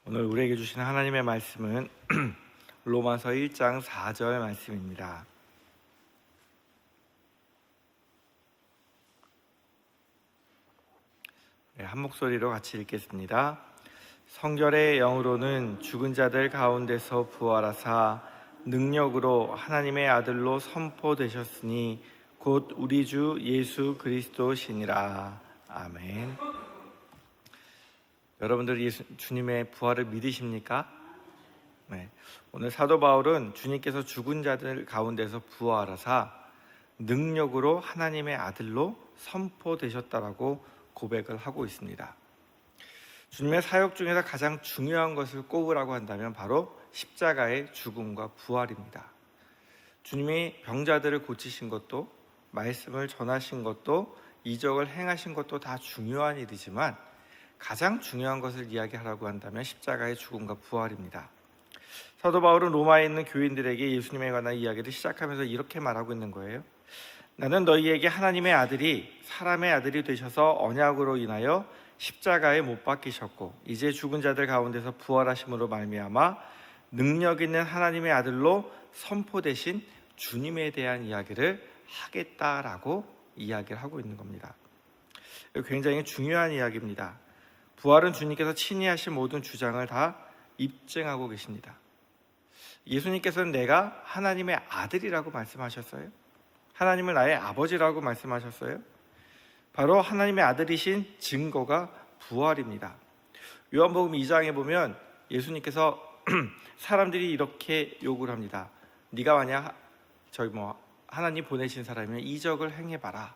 오늘 우리에게 주신 하나님의 말씀은 로마서 1장 4절 말씀입니다. 한 목소리로 같이 읽겠습니다. 성결의 영으로는 죽은 자들 가운데서 부활하사 능력으로 하나님의 아들로 선포되셨으니 곧 우리 주 예수 그리스도시니라. 아멘. 여러분들 주님의 부활을 믿으십니까? 네. 오늘 사도 바울은 주님께서 죽은 자들 가운데서 부활하사 능력으로 하나님의 아들로 선포되셨다라고 고백을 하고 있습니다. 주님의 사역 중에서 가장 중요한 것을 꼽으라고 한다면 바로 십자가의 죽음과 부활입니다. 주님이 병자들을 고치신 것도, 말씀을 전하신 것도, 이적을 행하신 것도 다 중요한 일이지만 가장 중요한 것을 이야기하라고 한다면 십자가의 죽음과 부활입니다. 사도 바울은 로마에 있는 교인들에게 예수님에 관한 이야기를 시작하면서 이렇게 말하고 있는 거예요. 나는 너희에게 하나님의 아들이 사람의 아들이 되셔서 언약으로 인하여 십자가에 못 박히셨고 이제 죽은 자들 가운데서 부활하심으로 말미암아 능력 있는 하나님의 아들로 선포되신 주님에 대한 이야기를 하겠다라고 이야기를 하고 있는 겁니다. 굉장히 중요한 이야기입니다. 부활은 주님께서 친히 하신 모든 주장을 다 입증하고 계십니다. 예수님께서는 내가 하나님의 아들이라고 말씀하셨어요? 하나님을 나의 아버지라고 말씀하셨어요? 바로 하나님의 아들이신 증거가 부활입니다. 요한복음 2장에 보면 예수님께서 사람들이 이렇게 요구를 합니다. 네가 만약 하나님 보내신 사람이면 이적을 행해봐라.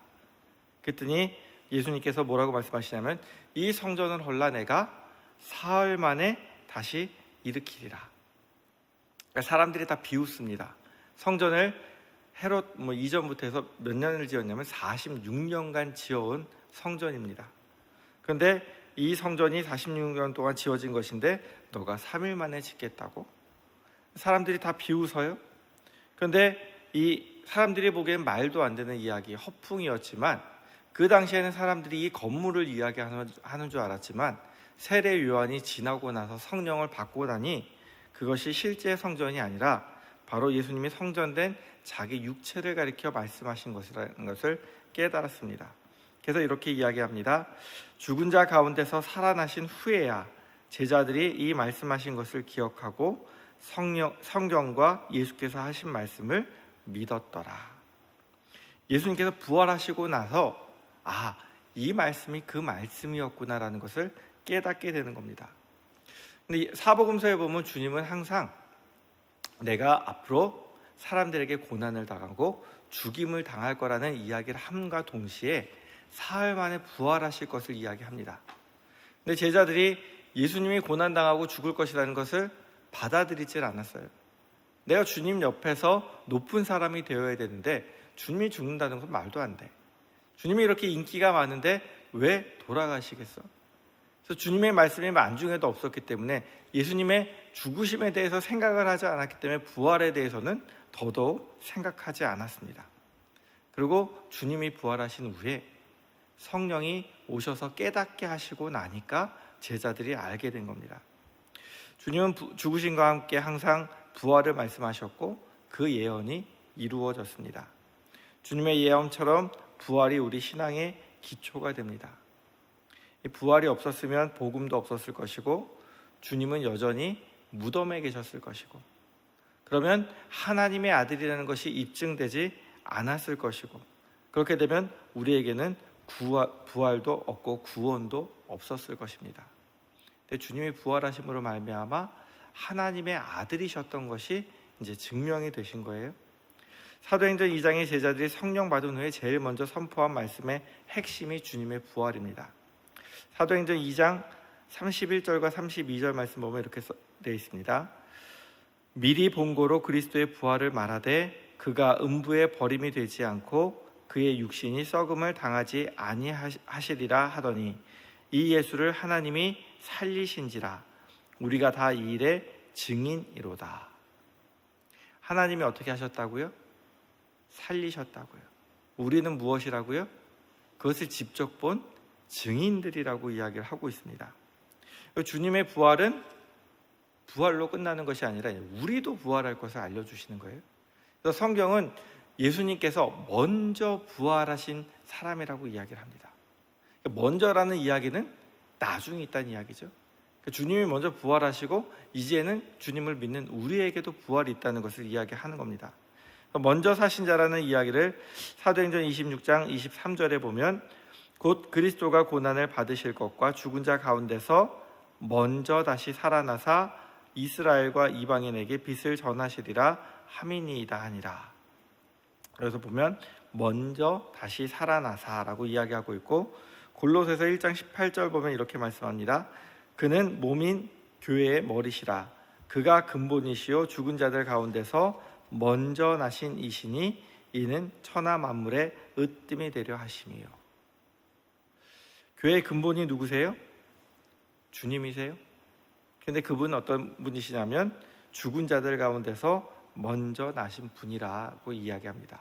그랬더니 예수님께서 뭐라고 말씀하시냐면 이 성전을 헐라 내가 사흘 만에 다시 일으키리라. 그러니까 사람들이 다 비웃습니다. 성전을 헤롯 이전부터 해서 몇 년을 지었냐면 46년간 지어온 성전입니다. 그런데 이 성전이 46년 동안 지어진 것인데 너가 3일 만에 짓겠다고? 사람들이 다 비웃어요. 그런데 이 사람들이 보기엔 말도 안 되는 이야기, 허풍이었지만 그 당시에는 사람들이 이 건물을 이야기하는 줄 알았지만 세례 요한이 지나고 나서 성령을 받고 나니 그것이 실제 성전이 아니라 바로 예수님이 성전된 자기 육체를 가리켜 말씀하신 것이라는 것을 깨달았습니다. 그래서 이렇게 이야기합니다. 죽은 자 가운데서 살아나신 후에야 제자들이 이 말씀하신 것을 기억하고 성경과 예수께서 하신 말씀을 믿었더라. 예수님께서 부활하시고 나서 이 말씀이 그 말씀이었구나라는 것을 깨닫게 되는 겁니다. 근데 사복음서에 보면 주님은 항상 내가 앞으로 사람들에게 고난을 당하고 죽임을 당할 거라는 이야기를 함과 동시에 사흘 만에 부활하실 것을 이야기합니다. 근데 제자들이 예수님이 고난당하고 죽을 것이라는 것을 받아들이질 않았어요. 내가 주님 옆에서 높은 사람이 되어야 되는데 주님이 죽는다는 건 말도 안 돼. 주님이 이렇게 인기가 많은데 왜 돌아가시겠어? 그래서 주님의 말씀이 만중에도 없었기 때문에 예수님의 죽으심에 대해서 생각을 하지 않았기 때문에 부활에 대해서는 더더욱 생각하지 않았습니다. 그리고 주님이 부활하신 후에 성령이 오셔서 깨닫게 하시고 나니까 제자들이 알게 된 겁니다. 주님은 죽으심과 함께 항상 부활을 말씀하셨고 그 예언이 이루어졌습니다. 주님의 예언처럼 부활이 우리 신앙의 기초가 됩니다. 이 부활이 없었으면 복음도 없었을 것이고 주님은 여전히 무덤에 계셨을 것이고 그러면 하나님의 아들이라는 것이 입증되지 않았을 것이고 그렇게 되면 우리에게는 부활도 없고 구원도 없었을 것입니다. 근데 주님이 부활하심으로 말미암아 하나님의 아들이셨던 것이 이제 증명이 되신 거예요. 사도행전 2장의 제자들이 성령 받은 후에 제일 먼저 선포한 말씀의 핵심이 주님의 부활입니다. 사도행전 2장 31절과 32절 말씀 보면 이렇게 되어 있습니다. 미리 본고로 그리스도의 부활을 말하되 그가 음부에 버림이 되지 않고 그의 육신이 썩음을 당하지 아니하시리라 하더니 이 예수를 하나님이 살리신지라 우리가 다 이 일의 증인이로다. 하나님이 어떻게 하셨다고요? 살리셨다고요. 우리는 무엇이라고요? 그것을 직접 본 증인들이라고 이야기를 하고 있습니다. 주님의 부활은 부활로 끝나는 것이 아니라 우리도 부활할 것을 알려주시는 거예요. 그래서 성경은 예수님께서 먼저 부활하신 사람이라고 이야기를 합니다. 먼저라는 이야기는 나중에 있다는 이야기죠. 주님이 먼저 부활하시고 이제는 주님을 믿는 우리에게도 부활이 있다는 것을 이야기하는 겁니다. 먼저 사신 자라는 이야기를 사도행전 26장 23절에 보면 곧 그리스도가 고난을 받으실 것과 죽은 자 가운데서 먼저 다시 살아나사 이스라엘과 이방인에게 빛을 전하시리라 함이니이다 하니라. 그래서 보면 먼저 다시 살아나사라고 이야기하고 있고, 골로새서 1장 18절 보면 이렇게 말씀합니다. 그는 몸인 교회의 머리시라. 그가 근본이시요 죽은 자들 가운데서 먼저 나신 이시니 이는 천하 만물의 으뜸이 되려 하심이요. 교회의 근본이 누구세요? 주님이세요. 근데 그분은 어떤 분이시냐면 죽은 자들 가운데서 먼저 나신 분이라고 이야기합니다.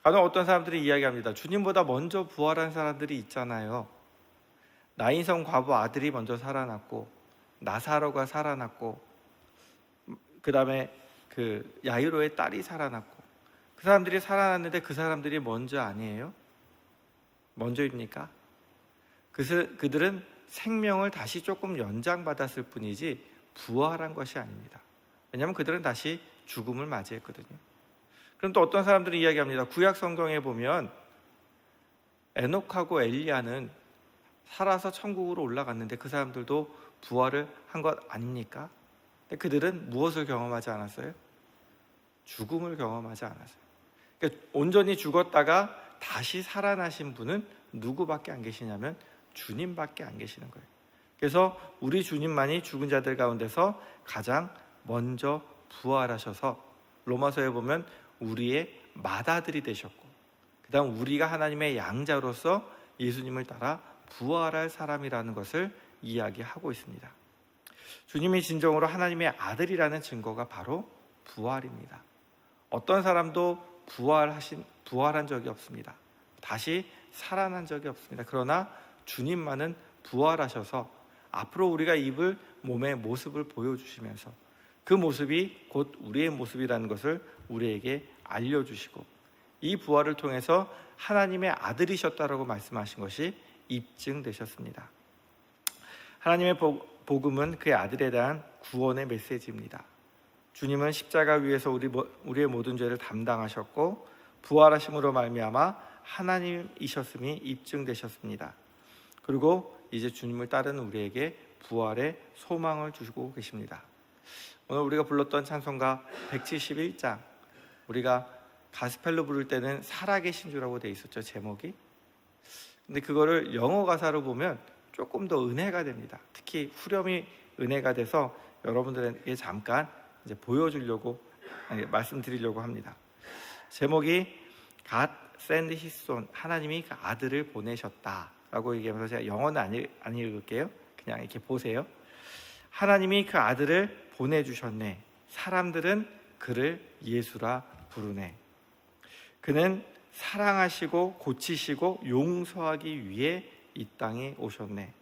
간혹 어떤 사람들이 이야기합니다. 주님보다 먼저 부활한 사람들이 있잖아요. 나인성 과부 아들이 먼저 살아났고, 나사로가 살아났고, 그 다음에 그 야이로의 딸이 살아났고, 그 사람들이 살아났는데 그 사람들이 먼저 아니에요? 먼저입니까? 그들은 생명을 다시 조금 연장받았을 뿐이지 부활한 것이 아닙니다. 왜냐하면 그들은 다시 죽음을 맞이했거든요. 그럼 또 어떤 사람들이 이야기합니다. 구약 성경에 보면 에녹하고 엘리야는 살아서 천국으로 올라갔는데 그 사람들도 부활을 한 것 아닙니까? 근데 그들은 무엇을 경험하지 않았어요? 죽음을 경험하지 않았어요. 그러니까 온전히 죽었다가 다시 살아나신 분은 누구밖에 안 계시냐면 주님밖에 안 계시는 거예요. 그래서 우리 주님만이 죽은 자들 가운데서 가장 먼저 부활하셔서 로마서에 보면 우리의 맏아들이 되셨고, 그 다음 우리가 하나님의 양자로서 예수님을 따라 부활할 사람이라는 것을 이야기하고 있습니다. 주님이 진정으로 하나님의 아들이라는 증거가 바로 부활입니다. 어떤 사람도 부활한 적이 없습니다. 다시 살아난 적이 없습니다. 그러나 주님만은 부활하셔서 앞으로 우리가 입을 몸의 모습을 보여주시면서 그 모습이 곧 우리의 모습이라는 것을 우리에게 알려주시고, 이 부활을 통해서 하나님의 아들이셨다라고 말씀하신 것이 입증되셨습니다. 하나님의 복음은 그의 아들에 대한 구원의 메시지입니다. 주님은 십자가 위에서 우리의 모든 죄를 담당하셨고 부활하심으로 말미암아 하나님이셨음이 입증되셨습니다. 그리고 이제 주님을 따르는 우리에게 부활의 소망을 주시고 계십니다. 오늘 우리가 불렀던 찬송가 171장, 우리가 가스펠로 부를 때는 살아계신 주라고 돼 있었죠, 제목이. 근데 그거를 영어 가사로 보면 조금 더 은혜가 됩니다. 특히 후렴이 은혜가 돼서 여러분들에게 잠깐 이제 말씀드리려고 합니다. 제목이 God sent his son, 하나님이 그 아들을 보내셨다라고 얘기하면서 제가 영어는 안 읽을게요. 그냥 이렇게 보세요. 하나님이 그 아들을 보내주셨네. 사람들은 그를 예수라 부르네. 그는 사랑하시고 고치시고 용서하기 위해 이 땅에 오셨네.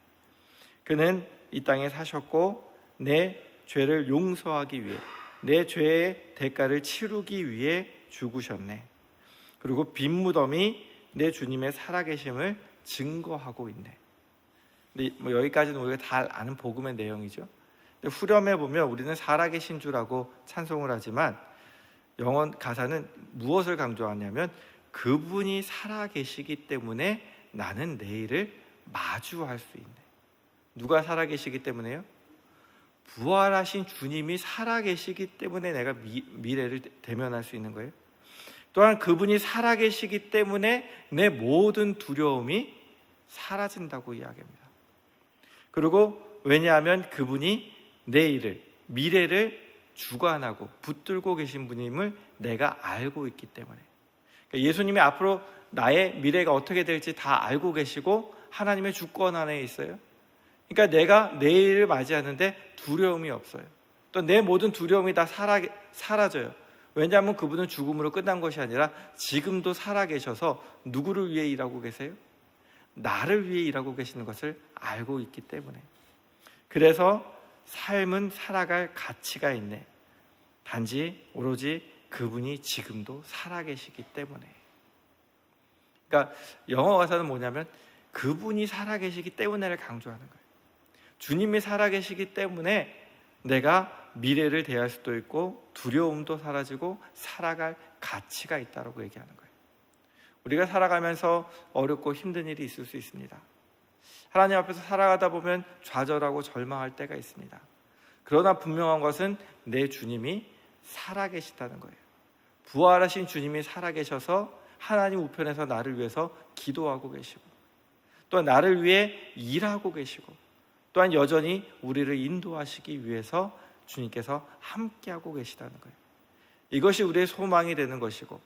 그는 이 땅에 사셨고 내 죄를 용서하기 위해, 내 죄의 대가를 치르기 위해 죽으셨네. 그리고 빈 무덤이 내 주님의 살아계심을 증거하고 있네. 근데 여기까지는 우리가 다 아는 복음의 내용이죠. 근데 후렴에 보면 우리는 살아계신 주라고 찬송을 하지만 영어 가사는 무엇을 강조하냐면 그분이 살아계시기 때문에 나는 내일을 마주할 수 있네. 누가 살아계시기 때문에요? 부활하신 주님이 살아계시기 때문에 내가 미래를 대면할 수 있는 거예요. 또한 그분이 살아계시기 때문에 내 모든 두려움이 사라진다고 이야기합니다. 그리고 왜냐하면 그분이 내일을, 미래를 주관하고 붙들고 계신 분임을 내가 알고 있기 때문에. 그러니까 예수님이 앞으로 나의 미래가 어떻게 될지 다 알고 계시고 하나님의 주권 안에 있어요. 그러니까 내가 내일을 맞이하는데 두려움이 없어요. 또 내 모든 두려움이 다 사라져요. 왜냐하면 그분은 죽음으로 끝난 것이 아니라 지금도 살아계셔서 누구를 위해 일하고 계세요? 나를 위해 일하고 계시는 것을 알고 있기 때문에. 그래서 삶은 살아갈 가치가 있네. 단지 오로지 그분이 지금도 살아계시기 때문에. 그러니까 영어 가사는 뭐냐면 그분이 살아계시기 때문에를 강조하는 거예요. 주님이 살아계시기 때문에 내가 미래를 대할 수도 있고 두려움도 사라지고 살아갈 가치가 있다고 얘기하는 거예요. 우리가 살아가면서 어렵고 힘든 일이 있을 수 있습니다. 하나님 앞에서 살아가다 보면 좌절하고 절망할 때가 있습니다. 그러나 분명한 것은 내 주님이 살아계시다는 거예요. 부활하신 주님이 살아계셔서 하나님 우편에서 나를 위해서 기도하고 계시고, 또한 나를 위해 일하고 계시고, 또한 여전히 우리를 인도하시기 위해서 주님께서 함께하고 계시다는 거예요. 이것이 우리의 소망이 되는 것이고,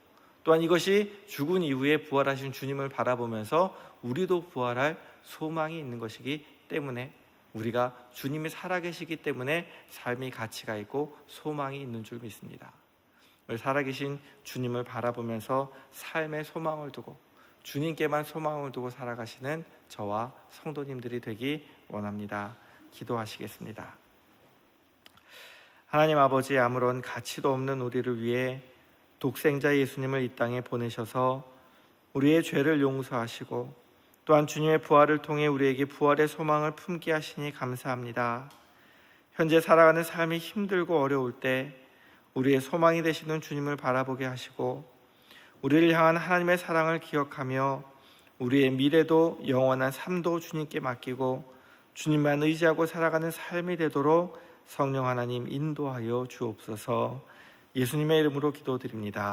또한 이것이 죽은 이후에 부활하신 주님을 바라보면서 우리도 부활할 소망이 있는 것이기 때문에, 우리가 주님이 살아계시기 때문에 삶의 가치가 있고 소망이 있는 줄 믿습니다. 살아계신 주님을 바라보면서 삶의 소망을 두고 주님께만 소망을 두고 살아가시는 저와 성도님들이 되기 원합니다. 기도하시겠습니다. 하나님 아버지, 아무런 가치도 없는 우리를 위해 독생자 예수님을 이 땅에 보내셔서 우리의 죄를 용서하시고 또한 주님의 부활을 통해 우리에게 부활의 소망을 품게 하시니 감사합니다. 현재 살아가는 삶이 힘들고 어려울 때 우리의 소망이 되시는 주님을 바라보게 하시고 우리를 향한 하나님의 사랑을 기억하며 우리의 미래도 영원한 삶도 주님께 맡기고 주님만 의지하고 살아가는 삶이 되도록 성령 하나님 인도하여 주옵소서. 예수님의 이름으로 기도드립니다.